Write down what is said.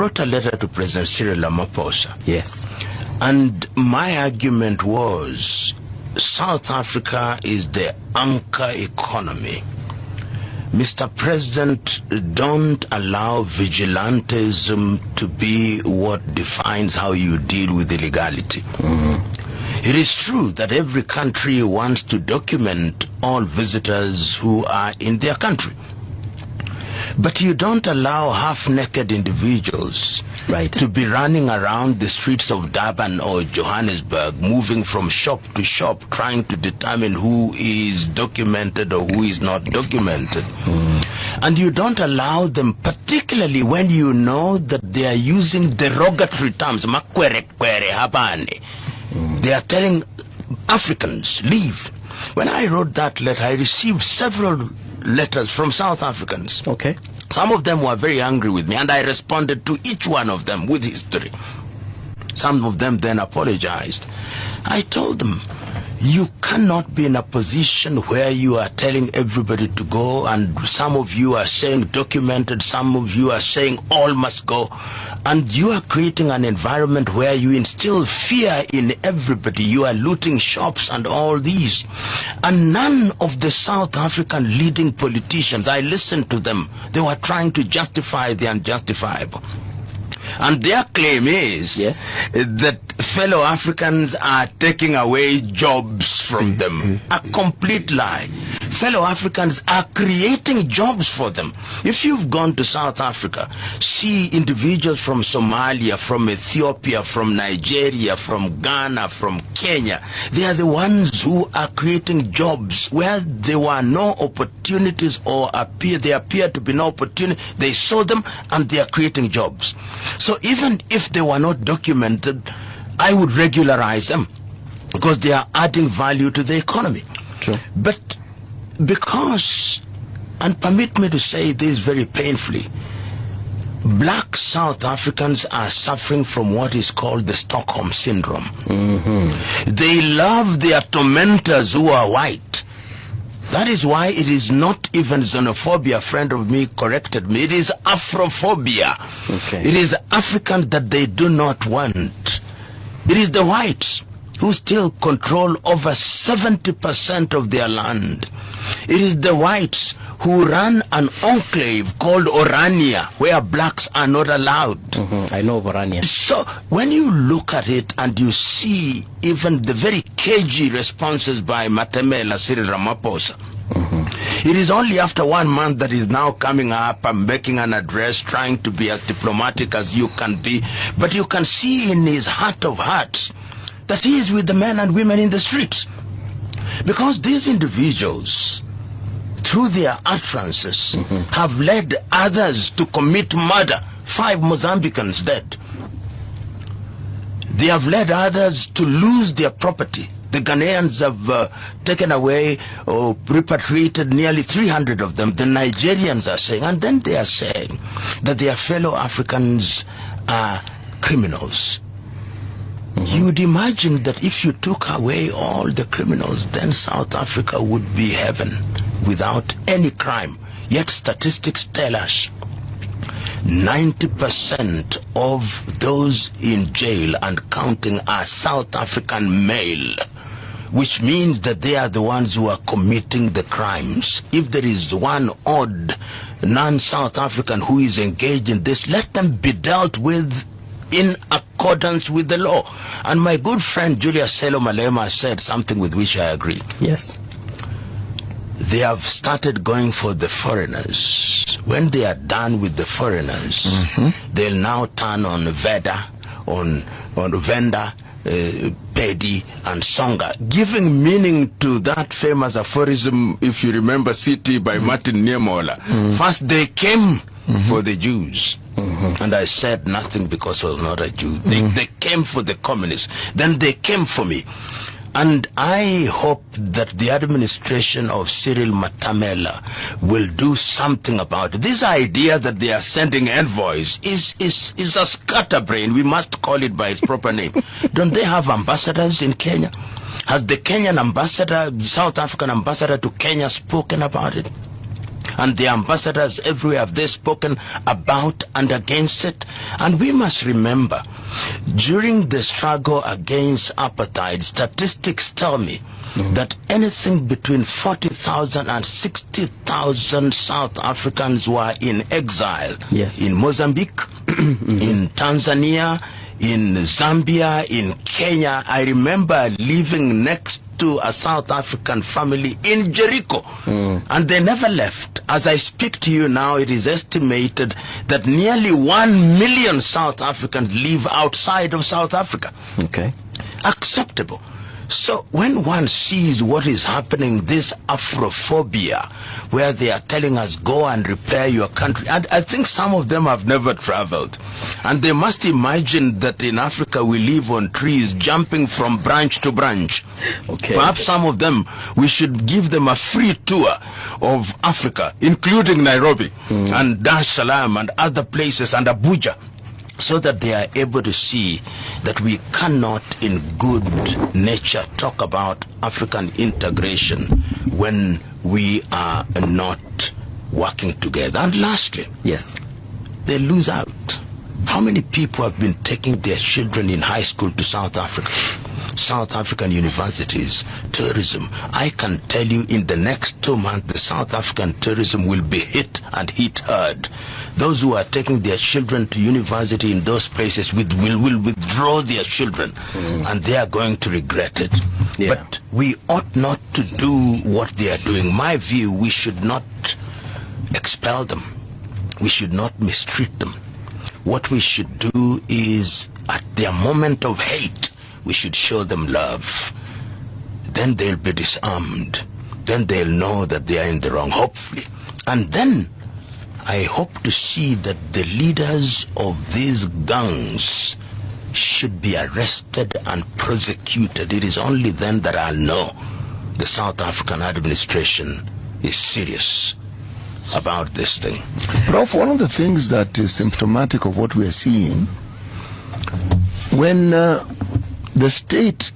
wrote a letter to President Cyril Ramaphosa. Yes. And my argument was, South Africa is the anchor economy. Mr. President, don't allow vigilantism to be what defines how you deal with illegality. It is true that every country wants to document all visitors who are in their country. But you don't allow half-naked individuals to be running around the streets of Durban or Johannesburg, moving from shop to shop, trying to determine who is documented or who is not documented. And you don't allow them, particularly when you know that they are using derogatory terms. They are telling Africans, leave. When I wrote that letter, I received several letters from South Africans. Okay. Some of them were very angry with me, and I responded to each one of them with history. Some of them then apologized. I told them, you cannot be in a position where you are telling everybody to go, and some of you are saying documented, some of you are saying all must go, and you are creating an environment where you instill fear in everybody. You are looting shops and all these. And none of the South African leading politicians, I listened to them, they were trying to justify the unjustifiable. And their claim is that fellow Africans are taking away jobs from them. A complete lie. Fellow Africans are creating jobs for them. If you've gone to South Africa, see individuals from Somalia, from Ethiopia, from Nigeria, from Ghana, from Kenya. They are the ones who are creating jobs where there were no opportunities, or there appear to be no opportunity. They saw them and they are creating jobs. So even if they were not documented, I would regularize them because they are adding value to the economy. True. But because, and permit me to say this very painfully, black South Africans are suffering from what is called the Stockholm Syndrome. They love their tormentors who are white. That is why it is not even xenophobia. A friend of me corrected me. It is Afrophobia. It is Africans that they do not want. It is the whites who still control over 70% of their land. It is the whites who run an enclave called Orania, where blacks are not allowed. I know of Orania. So when you look at it and you see even the very cagey responses by Matamela Cyril Ramaphosa, it is only after 1 month that he's now coming up and making an address, trying to be as diplomatic as you can be. But you can see in his heart of hearts that he is with the men and women in the streets. Because these individuals, through their utterances, have led others to commit murder. 5 Mozambicans dead. They have led others to lose their property. The Ghanaians have taken away or repatriated nearly 300 of them. The Nigerians are saying, and then they are saying that their fellow Africans are criminals. You would imagine that if you took away all the criminals, then South Africa would be heaven without any crime. Yet statistics tell us 90% of those in jail and counting are South African male, which means that they are the ones who are committing the crimes. If there is one odd non-South African who is engaged in this, let them be dealt with in accordance with the law. And my good friend Julius Selo Malema said something with which I agree. Yes. They have started going for the foreigners. When they are done with the foreigners, they'll now turn on Veda, on Venda, Pedi and Songa, giving meaning to that famous aphorism, if you remember, City by Martin Niemoller. First they came for the Jews. And I said nothing because I was not a Jew. They came for the communists. Then they came for me. And I hope that the administration of Cyril Matamela will do something about it. This idea that they are sending envoys is a scatterbrain. We must call it by its proper name. Don't they have ambassadors in Kenya? Has the Kenyan ambassador, South African ambassador to Kenya spoken about it? And the ambassadors everywhere, have they spoken about and against it? And we must remember, during the struggle against apartheid, statistics tell me that anything between 40,000 and 60,000 South Africans were in exile. Yes. In Mozambique, in Tanzania, in Zambia, in Kenya. I remember living next to a South African family in Jericho, and they never left. As I speak to you now, it is estimated that nearly 1 million South Africans live outside of South Africa. Okay. Acceptable. So when one sees what is happening, this Afrophobia, where they are telling us, go and repair your country, and I think some of them have never traveled, and they must imagine that in Africa we live on trees, jumping from branch to branch. Okay. Perhaps some of them, we should give them a free tour of Africa, including Nairobi and Dar es Salaam and other places, and Abuja, so that they are able to see that we cannot in good nature talk about African integration when we are not working together. And lastly, yes, they lose out. How many people have been taking their children in high school to South Africa? South African universities, tourism. I can tell you in the next 2 months, the South African tourism will be hit and hit hard. Those who are taking their children to university in those places will withdraw their children, and they are going to regret it. Yeah. But we ought not to do what they are doing. My view, we should not expel them. We should not mistreat them. What we should do is, at their moment of hate, we should show them love. Then they'll be disarmed. Then they'll know that they are in the wrong, hopefully. And then I hope to see that the leaders of these gangs should be arrested and prosecuted. It is only then that I'll know the South African administration is serious about this thing. Prof, one of the things that is symptomatic of what we are seeing, when the state